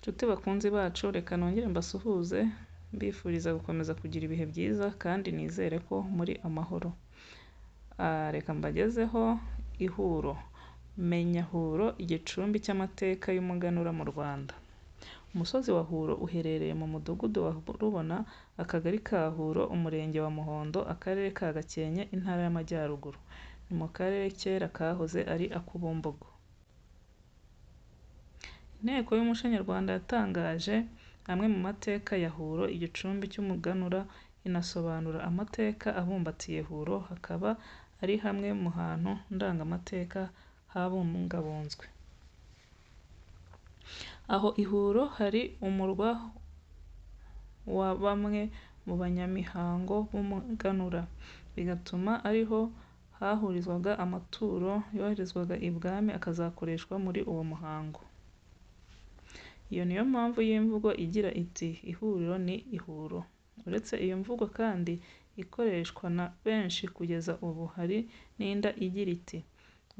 Nshuti bakunzi bacu, reka nongere mbasuhuze mbifuriza gukomeza kugira ibihe byiza kandi nizere ko muri amahoro. Reka mbagezeho ihuro. Menya Huro, igicumbi cy'amateka y'umuganura mu Rwanda. Umusozi wa Huro uherereye mu mudugudu wa Rubona, akagari ka Huro, umurenge wa Muhondo, akarere ka Gakenke, intara y'Amajyaruguru. Ni mu karere kera kahoze ari ak'Ubumbogo. Inteko y'umuco nyarwanda yatangaje amwe mu mateka ya Huro, igicumbi cy'umuganura, inasobanura amateka abumbatiye Huro, hakaba ari hamwe mu hantu ndangamateka habungabunzwe. Aho i Huro hari umurwa wa bamwe mu banyamihango b'umuganura, bigatuma ariho hahurizwaga amaturo yoherezwaga ibwami akazakoreshwa muri uwo muhango. Iyo niyo mpamvu y'imvugo igira iti ihuriro ni ihuro. Uretse iyo mvugo kandi ikoreshwa na benshi kugeza ubu, hari n'inda igira iti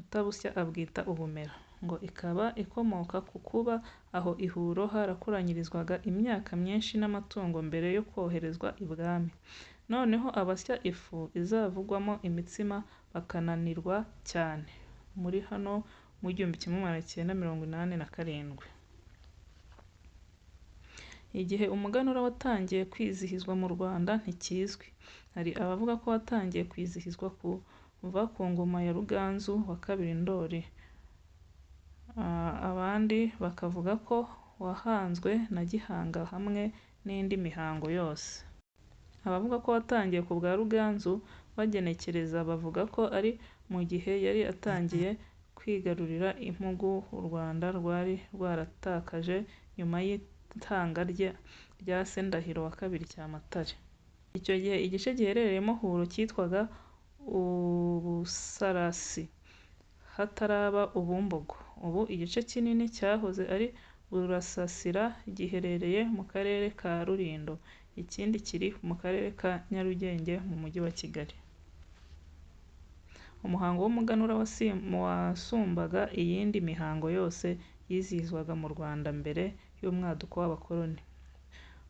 utabusya abwita ubumera, ngo ikaba ikomoka ku kuba aho i Huro harakoranyirizwaga imyaka myinshi n'amatungo mbere yo koherezwa ibwami. Noneho abasya ifu izavugwamo imitsima bakananirwa cyane. Muri hano mu 1987. Igihe umuganura watangiye kwizihizwa mu Rwanda ntikizwi. Hari abavuga ko watangiye kwizihizwa kuva ku ngoma ya Ruganzu II Ndoli. Abandi bakavuga ko wahanzwe na Gihanga hamwe n'indi mihango yose. Abavuga ko watangiye ku bwa Ruganzu bagenekereza bavuga ko ari mu gihe yari atangiye kwigarurira impugu u Rwanda rwari rwaratakaje nyuma y'itanga rya se Ndahiro II Cyamatare. Icyo gihe igice giherereyemo Huro cyitwaga Ubusarasi hataraba Ubumbogo. Ubu igice kinini cyahoze ari Burasasira giherereye mu karere ka Rulindo, ikindi kiri mu karere ka Nyarugenge mu mujyi wa Kigali. Umuhango w'umuganura wasumbaga iyindi mihango yose yizihizwaga mu Rwanda mbere y'umwaduko w'abakoloni.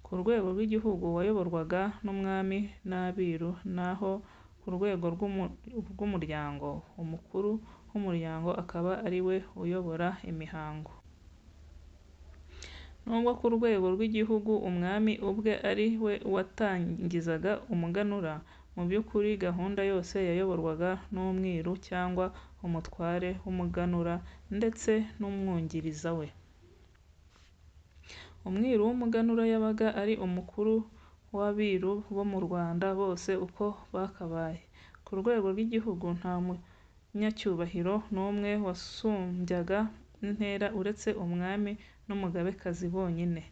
Ku rwego rw'igihugu wayoborwaga n'umwami n'abiru, naho ku rwego rw'umuryango umukuru w'umuryango akaba ari we uyobora imihango. Nubwo ku rwego rw'igihugu umwami ubwe ari we watangizaga umuganura, mu by'ukuri gahunda yose yayoborwaga n'umwiru cyangwa umutware w'umuganura ndetse n'umwungiriza we. Umwiru w'umuganura yabaga ari umukuru w'abiru bo mu Rwanda bose uko bakabaye. Ku rwego rw'igihugu nta munyacyubahiro n'umwe wasumbyaga intera uretse umwami n'umugabekazi bonyine.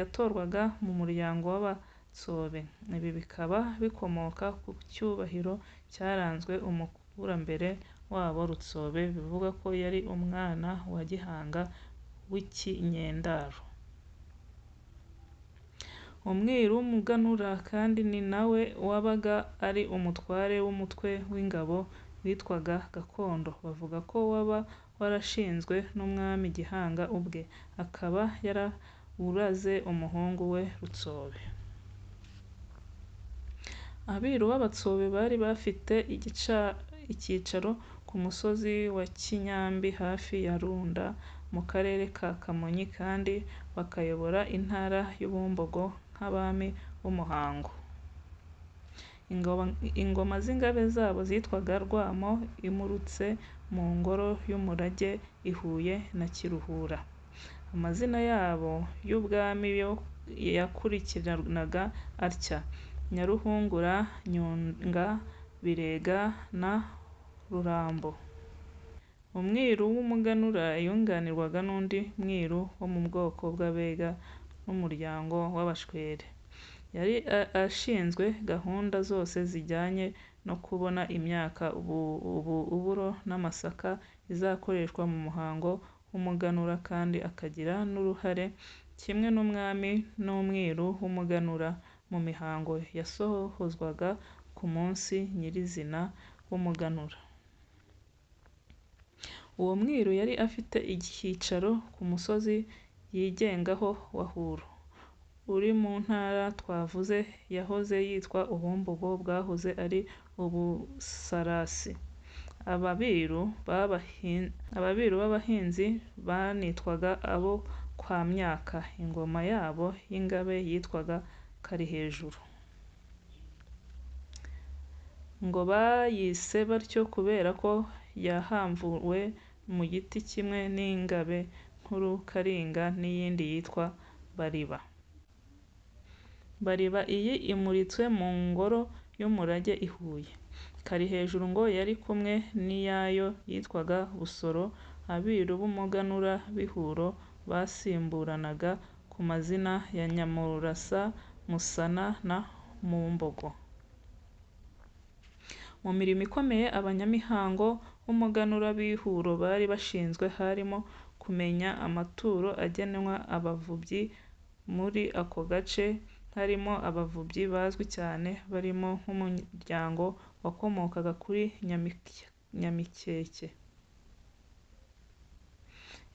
Yatorwaga mu muryango w'Abatsobe. Ibi bikaba bikomoka ku cyubahiro cyaranzwe umukurambere wabo Rutsobe, bivugwa ko yari umwana wa Gihanga w'Ikinyendaro. Umwiru w'umuganura kandi ni nawe wabaga ari umutware w'umutwe w'ingabo witwaga Gakondo. Bavuga ko waba warashinzwe n'umwami Gihanga ubwe, akaba yarawuraze umuhungu we Rutsobe. Abiru b'Abatsobe bari bafite icyicaro ku musozi wa Kinyambi hafi ya Runda mu karere ka Kamonyi, kandi bakayobora intara y'Ubumbogo nk'abami b'umuhango. Ingoma z'ingabe zabo zitwaga Rwamo, Imurutse mu ngoro y'umurage i Huye na Kiruhura. Amazina yabo y'ubwami yakurikiranaga atya: Nyaruhungura, Nyunga, Birega na Rurambo. Umwiru w'umuganura yunganirwaga n'undi mwiru wo mu bwoko bw'Abega n'umuryango w'Abashwere. Yari ashinzwe gahunda zose zijyanye no kubona imyaka, uburo n'amasaka izakoreshwa mu muhango w'umuganura, kandi akagira n'uruhare kimwe n'umwami n'umwiru w'umuganura mu mihango yasohozwaga ku munsi nyirizina w'umuganura. Uwo mwiru yari afite icyicaro ku musozi yigengaho wa Huro, uri mu ntara twavuze yahoze yitwa Ubumbogo bwahoze ari Ubusarasi. Ababiru b'abahinzi banitwaga abo kwa Myaka, ingoma yabo y'ingabe yitwaga Kalihejuru. Ngo bayise batyo kubera ko yahamvuwe mu giti kimwe n'ingabe nkuru Kalinga n'iyindi yitwa Bariba. Bariba iyi imuritswe mu ngoro y'umurage i Huye. Kalihejuru ngo yari kumwe n'iyayo yitwaga Busoro. Abiru b'umuganura b'i Huro basimburanaga ku mazina ya Nyamurasa, Musana na Mumbogo. Mu mirimo ikomeye abanyamihango b'umuganura b'i Huro bari bashinzwe harimo kumenya amaturo agenwa abavubyi muri ako gace, harimo abavubyi bazwi cyane barimo nk'umuryango wakomokaga kuri Nyamikeke.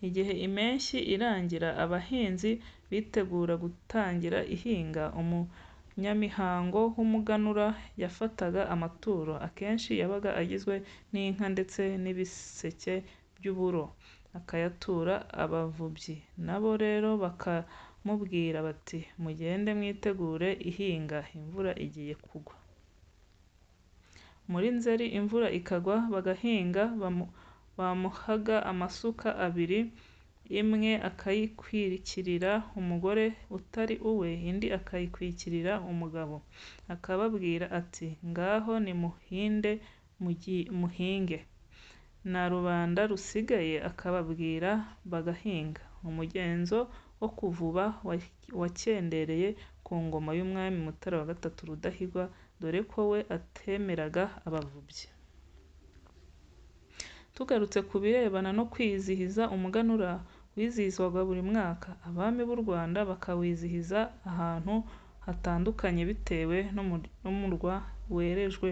Igihe impeshyi irangira abahinzi bitegura gutangira ihinga, umunyamihango w'umuganura yafataga amaturo, akenshi yabaga agizwe n'inka ndetse n'ibiseke by'uburo, akayatura abavubyi. Nabo rero bakamubwira bati mugende mwitegure ihinga, imvura igiye kugwa. Muri Nzeri imvura ikagwa bagahinga, bamuhaga amasuka abiri, imwe akayikwikirira umugore utari uwe, indi akayikwikirira umugabo. Akababwira ati ngaho nimuhinde muhinge, na rubanda rusigaye akababwira bagahinga. Umugenzo wo kuvuba wakendereye ku ngoma y'umwami Mutara wa gatatu Rudahigwa, dore ko we atemeraga abavubyi. Tugarutse ku birebana no kwizihiza umuganura, wizihizwaga buri mwaka. Abami b'u Rwanda bakawizihiza ahantu hatandukanye bitewe n'umurwa werejwe.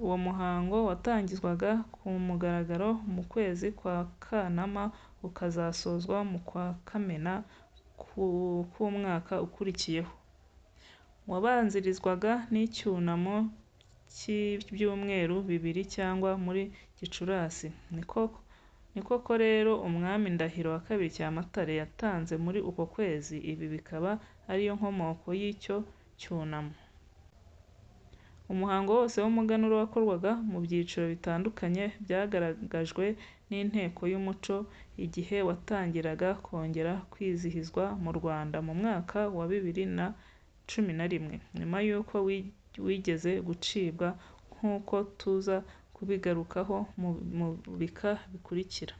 Uwo muhango watangizwaga ku mugaragaro mu kwezi kwa Kanama ukazasozwa mu kwa Kamena k'umwaka ukurikiyeho. Wabanzirizwaga n'icyunamo cy'ibyumweru bibiri cyangwa muri Gicurasi. Ni koko rero umwami Ndahiro wa II Cyamatare yatanze muri uko kwezi, ibi bikaba ariyo nkomoko y'icyo cyunamo. Umuhango wose w'umuganura wakorwaga mu byiciro bitandukanye byagaragajwe n'inteko y'umuco igihe watangiraga kongera kwizihizwa mu Rwanda mu mwaka wa 2011, nyuma y'uko wigeze gucibwa nk'uko tuza kubigarukaho mu bika bikurikira.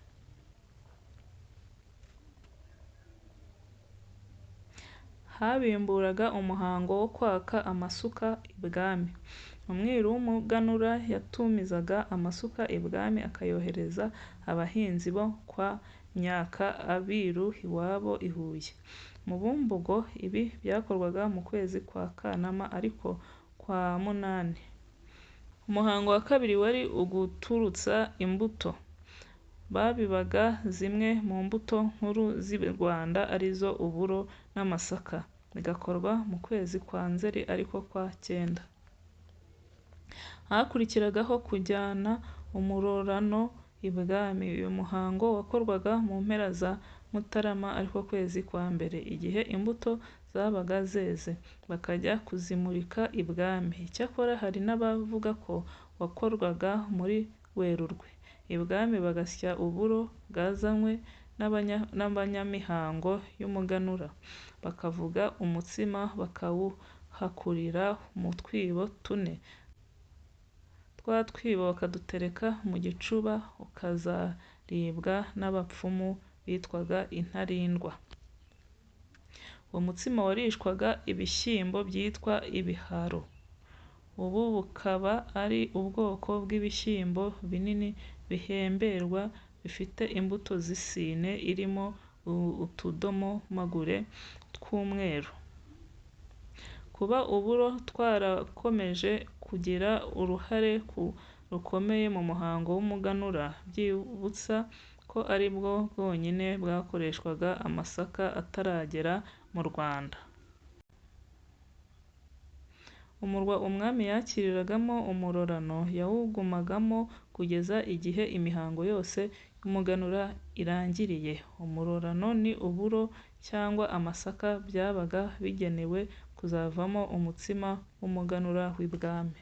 Habimburaga umuhango wo kwaka amasuka ibwami. Umwiru w'umuganura yatumizaga amasuka ibwami akayohereza abahinzi bo kwa Myaka abiru iwabo i Huye. Mu Bumbogo ibi byakorwaga mu kwezi kwa Kanama ariko kwa munani. Umuhango wa kabiri wari uguturutsa imbuto. Babibaga zimwe mu mbuto nkuru z'i Rwanda arizo uburo n'amasaka, bigakorwa mu kwezi kwa Nzeri ariko kwa cyenda. Hakurikiragaho kujyana umurorano ibwami. Uyu muhango wakorwaga mu mpera za Mutarama ariko kwezi kwa mbere, igihe imbuto zabaga zeze, bakajya kuzimurika ibwami. Icyakora hari n'abavuga ko wakorwaga muri Werurwe. Ibwami bagasya uburo bwazanywe n'abanyamihango y'umuganura, bakavuga umutsima bakawuhakurira mu twibo tune. Twa twibo bakadutereka mu gicuba, ukazaribwa n'abapfumu bitwaga intarindwa. Uwo mutsima warishwaga ibishyimbo byitwa ibiharo. Ubu bukaba ari ubwoko bw'ibishyimbo binini bihemberwa bifite imbuto z'isine irimo utudomamagure tw'umweru. Kuba uburo twarakomeje kugira uruhare rukomeye mu muhango w'umuganura, byibutsa ko ko ari bwo bwonyine bwakoreshwaga amasaka ataragera mu Rwanda. Umurwa umwami yakiriragamo umurorano yawugumagamo kugeza igihe imihango yose y'umuganura irangiriye. Umurorano ni uburo cyangwa amasaka byabaga bigenewe kuzavamo umutsima w'umuganura w'ibwami.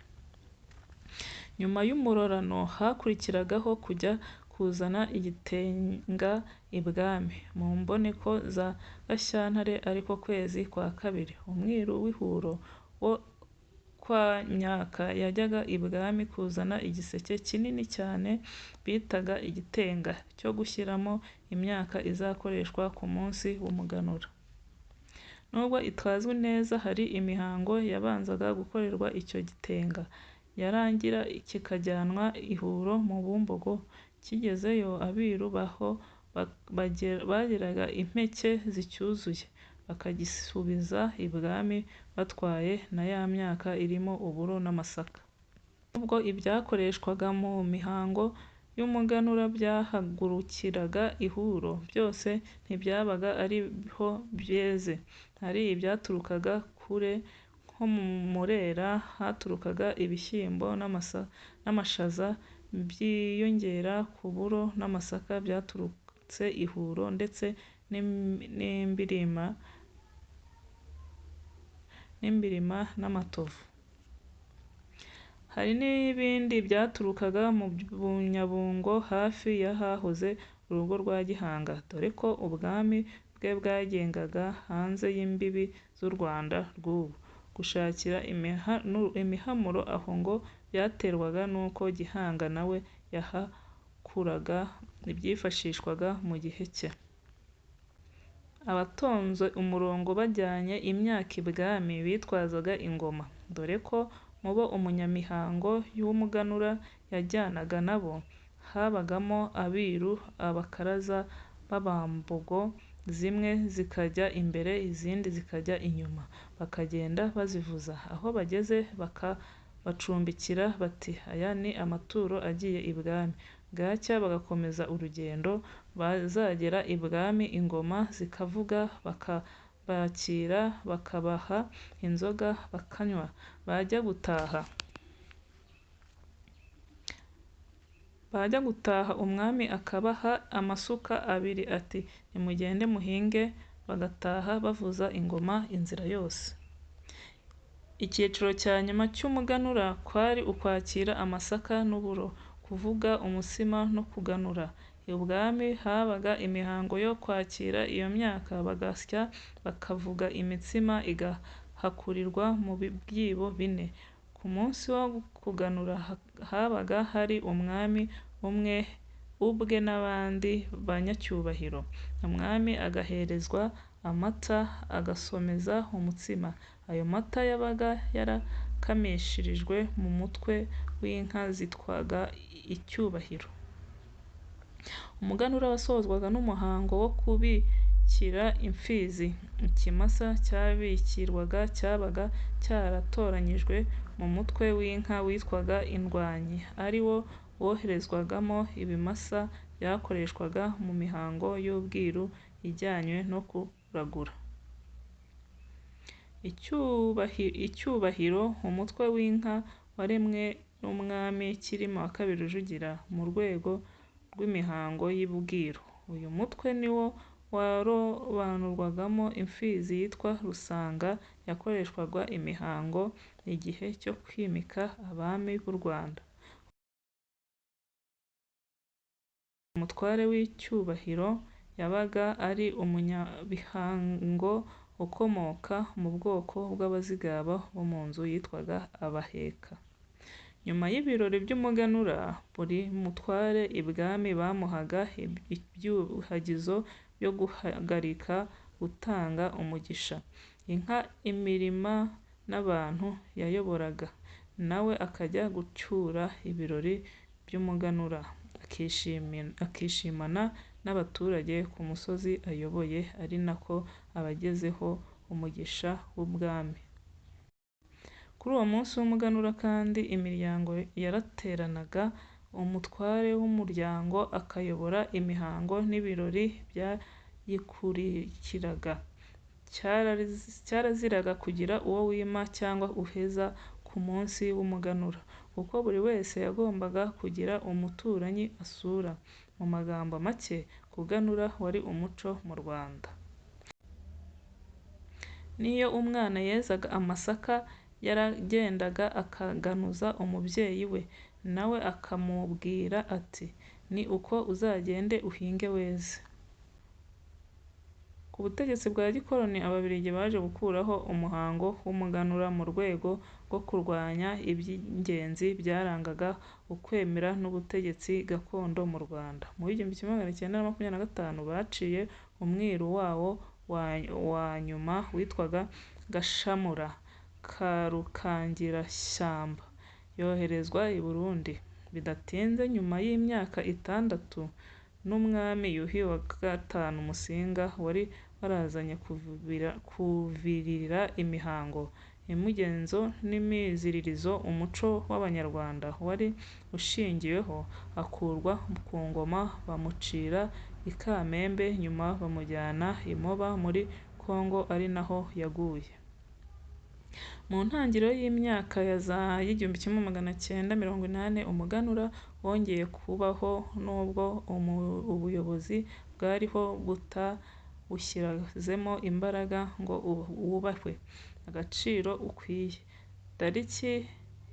Nyuma y'umurorano hakurikiragaho kujya kuzana igitenga ibwami. Mu mboneko za Gashyantare ariko kwezi kwa kabiri, umwiru w'ihuro wo kwa Myaka yajyaga ibwami kuzana igiseke kinini cyane bitaga igitenga cyo gushyiramo imyaka izakoreshwa ku munsi w'umuganura. Nubwo itazwi neza, hari imihango yabanzaga gukorerwa icyo gitenga, yarangira kikajyanwa ihuro mu Bumbogo. Kigezeyo abiru baho bagiraga impeke zicyuzuye, bakagisubiza ibwami batwaye na ya myaka irimo uburo n'amasaka. Nubwo ibyakoreshwaga mu mihango y'umuganura byahagurukiraga ihuro, byose ntibyabaga ari ho byeze. Hari ibyaturukaga kure, nko mu Murera haturukaga ibishyimbo n'amashaza byiyongera ku buro n'amasaka byaturutse ihuro, ndetse n'imbirima n'amatovu. Hari n'ibindi byaturukaga mu Bunyabungo hafi y'ahahoze urugo rwa Gihanga, dore ko ubwami bwe bwagengaga hanze y'imbibi z'u Rwanda rw'ubu. Gushakira imihamuro aho ngo byaterwaga n'uko Gihanga nawe yahakuraga ibyifashishwaga mu gihe cye. Abatonze umurongo bajyanye imyaka ibwami bitwazaga ingoma, dore ko mu bo umunyamihango y'umuganura yajyanaga nabo habagamo abiru, abakaraza b'Abambogo, zimwe zikajya imbere izindi zikajya inyuma, bakagenda bazivuza. Aho bageze bakabacumbikira bati aya ni amaturo agiye ibwami. Bwacya bagakomeza urugendo, bazagera ibwami ingoma zikavuga, bakabakira bakabaha inzoga bakanywa. Bajya gutaha umwami akabaha amasuka abiri ati nimugende muhinge, bagataha bavuza ingoma inzira yose. Icyiciro cya nyuma cy'umuganura kwari ukwakira amasaka n'uburo, kuvuga umutsima no kuganura. Ibwami habaga imihango yo kwakira iyo myaka, bagasya bakavuga imitsima igahakurirwa mu byibo bine. Ku munsi wo kuganura habaga hari umwami umwe ubwe n'abandi banyacyubahiro. Umwami agaherezwa amata, agasomeza umutsima. Ayo mata yabaga yarakamishirijwe mu mutwe w'inka zitwaga icyubahiro. Umuganura wasozwaga n'umuhango wo kubikira imfizi. Ikimasa cyabikirwaga cyabaga cyaratoranyijwe mu mutwe w'inka witwaga indwanyi, ari wo woherezwagamo ibimasa byakoreshwaga mu mihango y'ubwiru ijyanye no kuragura. Icyubahiro, umutwe w'inka waremwe n'umwami Cyilima II Rujugira mu rwego rw'imihango y'ubwiru. Uyu mutwe ni wo warobanurwagamo imfizi yitwa Rusanga, yakoreshwaga imihango igihe cyo kwimika abami b'u Rwanda. Umutware w'icyubahiro yabaga ari umunyabihango ukomoka mu bwoko bw'Abazigaba bo mu nzu yitwaga Abaheka. Nyuma y'ibirori by'umuganura, buri mutware ibwami bamuhaga ibyuhagizo byo guhagarika gutanga umugisha, inka, imirima n'abantu yayoboraga. Nawe akajya gucyura ibirori by'umuganura, akishimana n'abaturage ku musozi ayoboye, ari nako abagezeho umugisha w'ubwami. Kuri uwo munsi w'umuganura kandi imiryango yarateranaga umutware w'umuryango akayobora imihango n'ibirori byayikurikiraga. Cyaraziraga kugira uwo wima cyangwa uheza ku munsi w'umuganura, kuko buri wese yagombaga kugira umuturanyi asura. Mu magambo make, kuganura wari umuco mu Rwanda. N'iyo umwana yezaga amasaka, yaragendaga akaganuza umubyeyi we, nawe akamubwira ati ni uko uzagende uhinge weze. Ku butegetsi bwa gikoloni, Ababiligi baje gukuraho umuhango w'umuganura mu rwego rwo kurwanya iby'ingenzi byarangaga ukwemera n'ubutegetsi gakondo mu Rwanda. Mu 1925 baciye umwiru wawo wa nyuma witwaga Gashamura ka Rukangirashyamba, yoherezwa i Burundi. Bidatinze, nyuma y'imyaka 6, n'umwami Yuhi wa V Musinga wari warazanye kuvirira imihango, imigenzo n'imiziririzo umuco w'Abanyarwanda wari ushingiyeho, akurwa ku ngoma, bamucira i Kamembe, nyuma bamujyana i Moba muri Kongo ari naho yaguye. Mu ntangiriro y'imyaka ya za 1980, umuganura wongeye kubaho nubwo ubuyobozi bwariho butawushyizemo imbaraga ngo wubahwe agaciro ukwiye. Tariki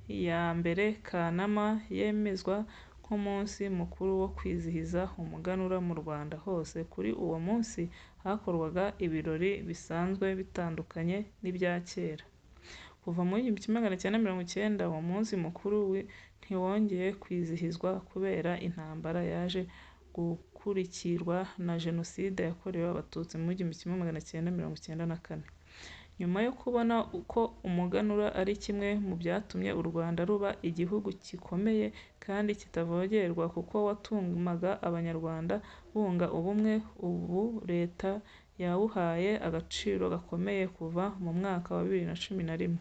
ya 1 Kanama yemezwa nk'umunsi mukuru wo kwizihiza umuganura mu Rwanda hose. Kuri uwo munsi hakorwaga ibirori bisanzwe bitandukanye n'ibya kera. Kuva mu 1990, uwo munsi mukuru ntiwongeye kwizihizwa kubera intambara yaje gukurikirwa na Jenoside yakorewe Abatutsi mu 1994. Nyuma yo kubona ko umuganura ari kimwe mu byatumye u Rwanda ruba igihugu gikomeye kandi kitavogerwa kuko watumaga Abanyarwanda bunga ubumwe, ubu Leta yawuhaye agaciro gakomeye kuva mu mwaka wa 2011.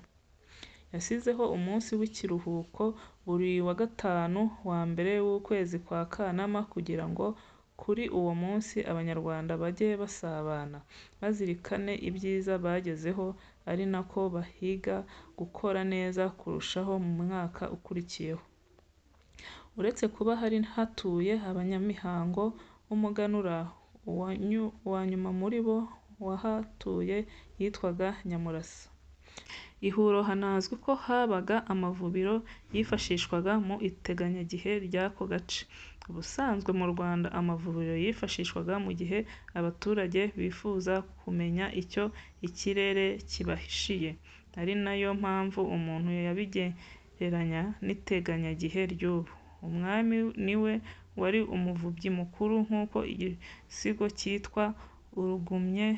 Yasizeho umunsi w'ikiruhuko buri wa gatanu wa mbere w'ukwezi kwa Kanama kugira ngo kuri uwo munsi Abanyarwanda bajye basabana, bazirikane ibyiza bagezeho, ari nako bahiga gukora neza kurushaho mu mwaka ukurikiyeho. Uretse kuba hari hatuye abanyamihango b'umuganura, uwa nyuma muri bo wahatuye yitwaga Nyamurasa. I Huro hanazwi ko habaga amavubiro yifashishwaga mu iteganyagihe ry'ako gace. Ubusanzwe mu Rwanda amavubiro yifashishwaga mu gihe abaturage bifuza kumenya icyo ikirere kibahishiye, ari nayo mpamvu umuntu yabigereranya n'iteganyagihe ry'ubu. Umwami niwe wari umuvubyi mukuru, nk'uko igisigo cyitwa Urugumye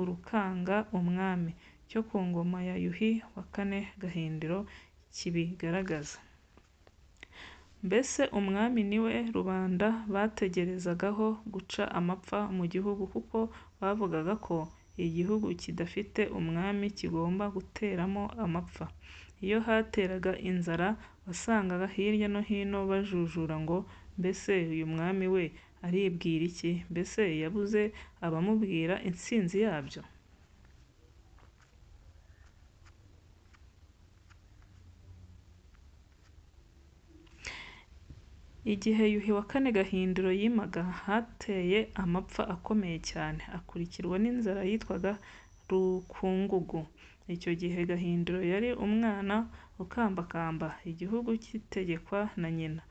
urukanga umwami cyo ku ngoma ya Yuhi wa IV Gahindiro kibigaragaza. Mbese umwami niwe rubanda bategerezagaho guca amapfa mu gihugu, kuko bavugaga ko igihugu kidafite umwami kigomba guteramo amapfa. Iyo hateraga inzara, wasangaga hirya no hino bajujura ngo mbese uyu mwami we aribwira iki? Mbese yabuze abamubwira intsinzi yabyo? Igihe Yuhi wa IV Gahindiro yimaga, hateye amapfa akomeye cyane, akurikirwa n'inzara yitwaga Rukungugu. Icyo gihe Gahindiro yari umwana ukambakamba, igihugu gitegekwa na nyina.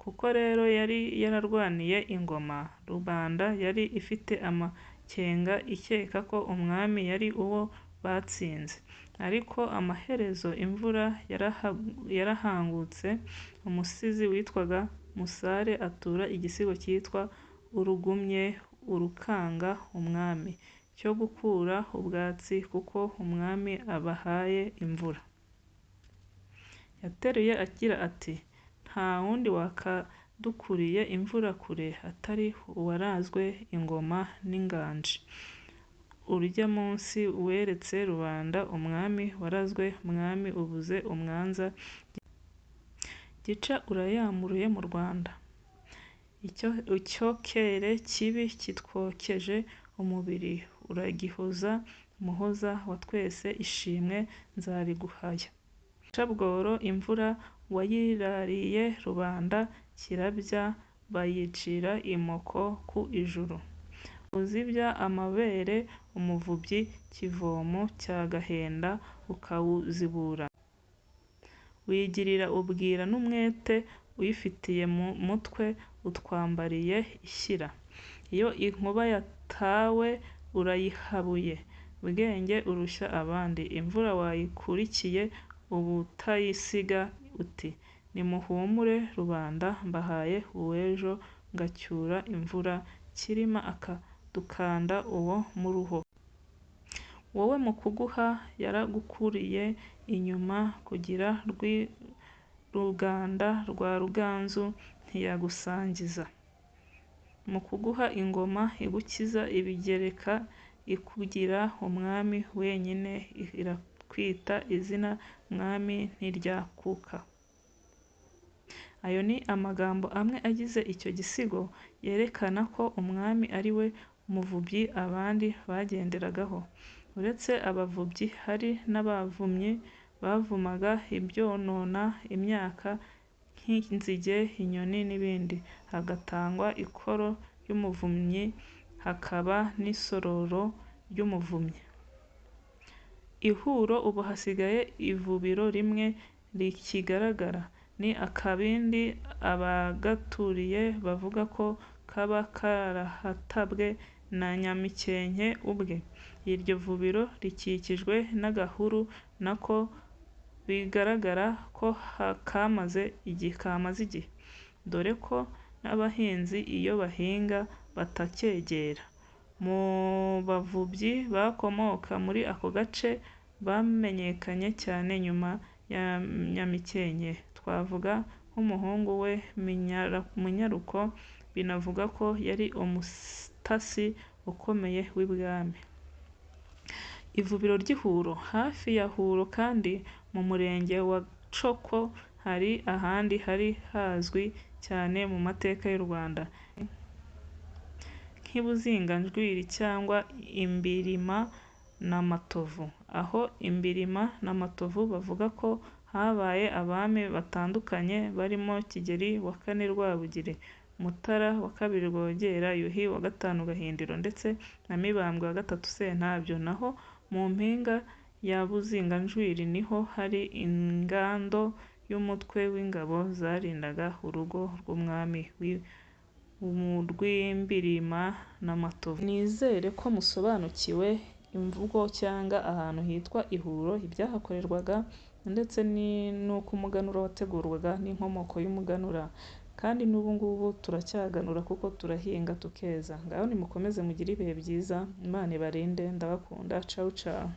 Kuko rero yari yararwaniye ingoma, rubanda yari ifite amakenga ikeka ko umwami yari uwo batsinze. Ariko amaherezo imvura yarahangutse, umusizi witwaga Musare atura igisigo cyitwa Urugumye urukanga umwami cyo gukura ubwatsi, kuko umwami abahaye imvura. Yateruye agira ati nta wundi wakadukuriye imvura kure atari uwarazwe ingoma n'inganji. Urya munsi weretse rubanda umwami warazwe, mwami ubuze umwanza. gica urayamuruye mu Rwanda. Icyokere kibi kitwokeje umubiri, uragihoza Muhoza wa twese ishimwe nzabiguhaya. Gica-bworo imvura wayirariye rubanda, kirabya bayicira imoko ku ijuru. Uzibya amabere umuvubyi, Kivomo cya Gahenda ukawuzibura. Wigirira ubwira n'umwete, uyifitiye mu mutwe utwambariye ishyira. Iyo inkuba yatawe urayihabuye, Bwenge urushya abandi. Imvura wayikurikiye ubutayisiga, uti nimuhumure rubanda, mbahaye uw'ejo ngacyura imvura, Cyilima akadukanda uwo mu ruho. Wowe mu kuguha yaragukuriye inyuma, kugira Ruganda rwa Ruganzu ntiyagusangiza. Mu kuguha ingoma igukiza ibigereka, ikugira umwami wenyine, irakwita izina mwami ntiryakuka. Ayo ni amagambo amwe agize icyo gisigo yerekana ko umwami ari we muvubyi abandi bagenderagaho. Uretse abavubyi, hari n'abavumyi bavumaga ibyonona imyaka nk'inzige, inyoni n'ibindi. Hagatangwa ikoro ry'umuvumyi, hakaba n'isororo ry'umuvumyi. Ihuro ubu hasigaye ivubiro rimwe rikigaragara, ni akabindi abagaturiye bavuga ko kaba karahatabwe na Nyamikenke ubwe. Iryo vubiro rikikijwe n'agahuru nako bigaragara ko kamaze igihe, dore ko n'abahinzi iyo bahinga batacyegera. Mu bavubyi bakomoka muri ako gace bamenyekanye cyane nyuma ya Nyamikenke, twavuga nk'umuhungu we Munyaruko, binavuga ko yari umutasi ukomeye w'ibwami. Ivubiro ry'Ihuro. Hafi ya Huro kandi mu murenge wa Coko hari ahandi hari hazwi cyane mu mateka y'u Rwanda nk'i Buzinga-Njwiri cyangwa Imbirima na Matovu. Aho Imbirima na Matovu bavuga ko habaye abami batandukanye barimo Kigeli wa kane Rwabugili, Mutara wa kabiri Rwogera, Yuhi wa gatanu Gahindiro ndetse na Mibambwe wa gatatu Sentabyo. Naho mu mpinga ya Buzinga-Njwiri niho hari ingando y'umutwe w'ingabo zarindaga urugo rw'umwami rw'Imbirima na Matovu. Nizere ko musobanukiwe imvugo cyangwa ahantu hitwa Ihuro, ibyahakorerwaga ndetse n'uko umuganura wategurwaga n'inkomoko y'umuganura. Kandi n'ubu ngubu turacyaganura kuko turahinga tukeza. Ngaho nimukomeze mugire ibihe byiza, Imana ibarinde, ndabakunda, ciao ciao.